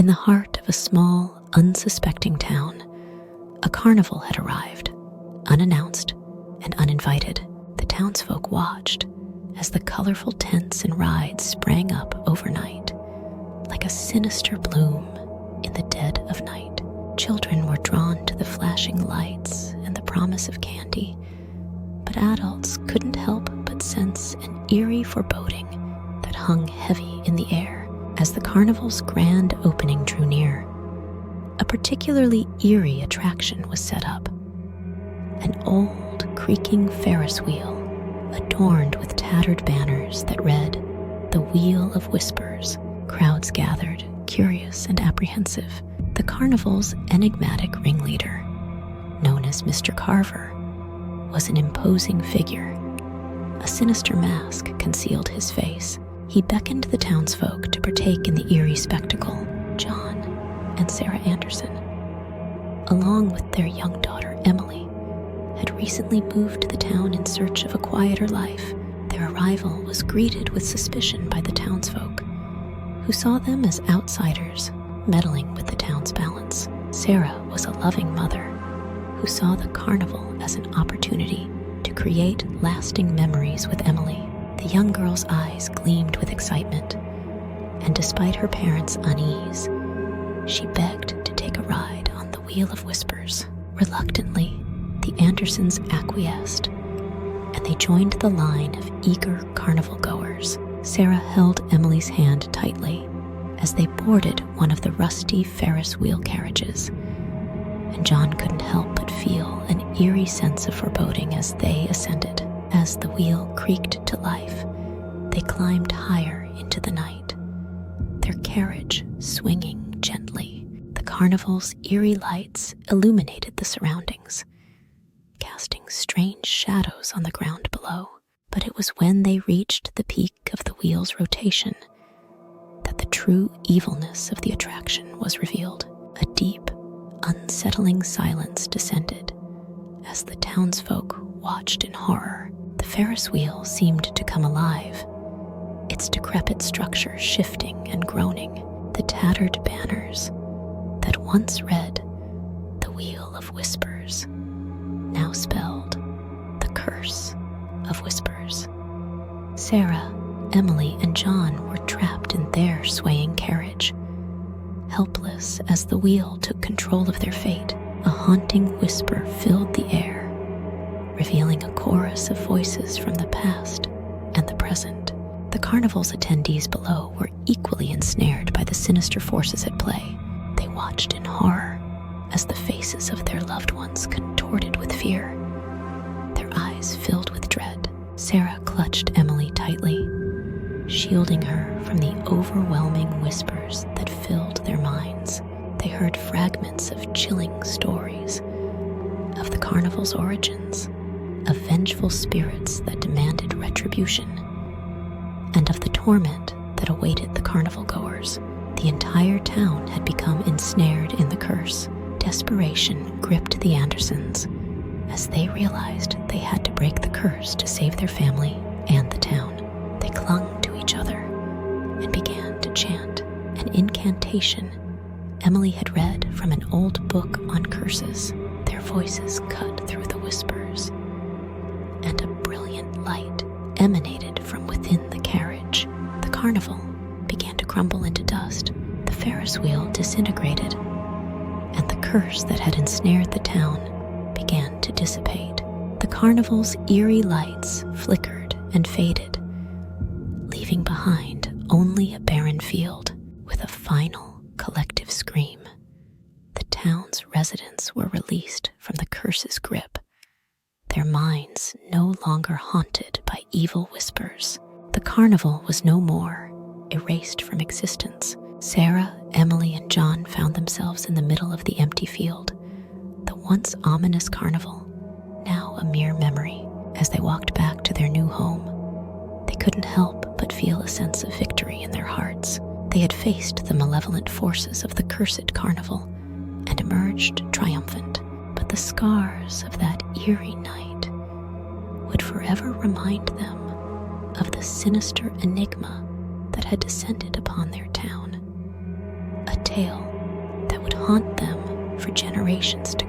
In the heart of a small, unsuspecting town, a carnival had arrived, unannounced and uninvited. The townsfolk watched as the colorful tents and rides sprang up overnight, like a sinister bloom in the dead of night. Children were drawn to the flashing lights and the promise of candy, but adults couldn't help but sense an eerie foreboding that hung heavy in the air. As the carnival's grand opening drew near, a particularly eerie attraction was set up. An old, creaking Ferris wheel, adorned with tattered banners that read, "The Wheel of Whispers." Crowds gathered, curious and apprehensive. The carnival's enigmatic ringleader, known as Mr. Carver, was an imposing figure. A sinister mask concealed his face. He beckoned the townsfolk to partake in the eerie spectacle. John and Sarah Anderson, along with their young daughter Emily, had recently moved to the town in search of a quieter life. Their arrival was greeted with suspicion by the townsfolk, who saw them as outsiders meddling with the town's balance. Sarah was a loving mother who saw the carnival as an opportunity to create lasting memories with Emily. The young girl's eyes gleamed with excitement, and despite her parents' unease, she begged to take a ride on the Wheel of Whispers. Reluctantly, the Andersons acquiesced, and they joined the line of eager carnival goers. Sarah held Emily's hand tightly as they boarded one of the rusty Ferris wheel carriages, and John couldn't help but feel an eerie sense of foreboding as they ascended. As the wheel creaked to life, they climbed higher into the night, their carriage swinging gently. The carnival's eerie lights illuminated the surroundings, casting strange shadows on the ground below. But it was when they reached the peak of the wheel's rotation that the true evilness of the attraction was revealed. A deep, unsettling silence descended as the townsfolk watched in horror. The Ferris wheel seemed to come alive, its decrepit structure shifting and groaning. The tattered banners that once read, "The Wheel of Whispers," now spelled, "The Curse of Whispers." Sarah, Emily, and John were trapped in their swaying carriage, helpless as the wheel took control of their fate. A haunting whisper filled the air, revealing a chorus of voices from the past and the present. The carnival's attendees below were equally ensnared by the sinister forces at play. They watched in horror as the faces of their loved ones contorted with fear, their eyes filled with dread. Sarah clutched Emily tightly, shielding her from the overwhelming whispers that filled their minds. They heard fragments of chilling stories of the carnival's origins, of vengeful spirits that demanded retribution, and of the torment that awaited the carnival goers. The entire town had become ensnared in the curse. Desperation gripped the Andersons as they realized they had to break the curse to save their family and the town. They clung to each other and began to chant an incantation Emily had read from an old book on curses. Their voices cut through the whispers, and a brilliant light emanated from within the carriage. The carnival began to crumble into dust. The Ferris wheel disintegrated, and the curse that had ensnared the town began to dissipate. The carnival's eerie lights flickered and faded, leaving behind only a barren field. With a final collective scream, the town's residents were released from the curse's grip, their minds no longer haunted by evil whispers. The carnival was no more, erased from existence. Sarah, Emily, and John found themselves in the middle of the empty field, the once ominous carnival, now a mere memory. As they walked back to their new home, they couldn't help but feel a sense of victory in their hearts. They had faced the malevolent forces of the Cursed Carnival and emerged triumphant. But the scars of that eerie night would forever remind them of the sinister enigma that had descended upon their town. A tale tale that would haunt them for generations to